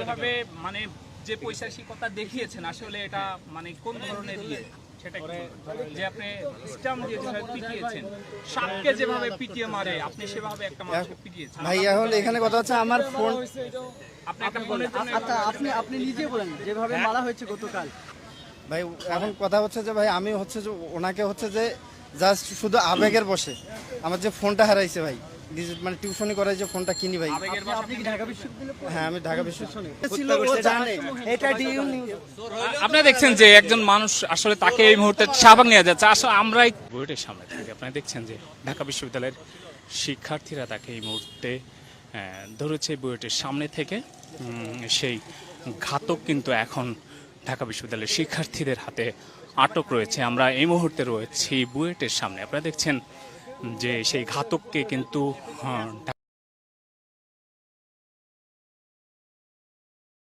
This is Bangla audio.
এভাবে মানে যে পৈশাচিকতা দেখিয়েছেন আসলে এটা মানে কোন ধরনের সেটা কি বলবেন? যে আপনি স্টাম্প দিয়ে যেভাবে পিটিয়েছেন, সাপকে যেভাবে পিটিয়ে মারে আপনি সেভাবে একটা মানুষকে পিটিয়েছেন। ভাই এখন এখানে কথা হচ্ছে আমার ফোন, আপনি একটা ফোনের জন্য আচ্ছা আপনি নিজে বলেন যেভাবে মারা হয়েছে গতকাল। ভাই এখন কথা হচ্ছে যে ভাই আমি হচ্ছে যে ওনাকে হচ্ছে যে জাস্ট শুধু আবেগের বসে আমার যে ফোনটা হারাইছে ভাই, মানে টিউশনি করাই যে ফোনটা কিনি ভাই। আবেগের আপনি কি ঢাকা বিশ্ববিদ্যালয়ে হ্যাঁ আমি ঢাকা বিশ্ববিদ্যালয়ে ছিল, ও জানে এটা ডিউ নিউজ। আপনারা দেখছেন যে একজন মানুষ আসলে তাকে এই মুহূর্তে শাহবাগ নিয়ে যাচ্ছে। আসলে আমরাই বুয়েটের সামনে থেকে আপনারা দেখছেন যে ঢাকা বিশ্ববিদ্যালয়ের শিক্ষার্থীরা তাকে এই মুহূর্তে ধরেছে বুয়েটের সামনে থেকে। সেই ঘাতক কিন্তু এখন ঢাকা বিশ্ববিদ্যালয়ের শিক্ষার্থীদের হাতে আটক রয়েছে। আমরা এই মুহূর্তে রয়েছি বুয়েটের সামনে। আপনারা দেখছেন যে সেই ঘাতককে কিন্তু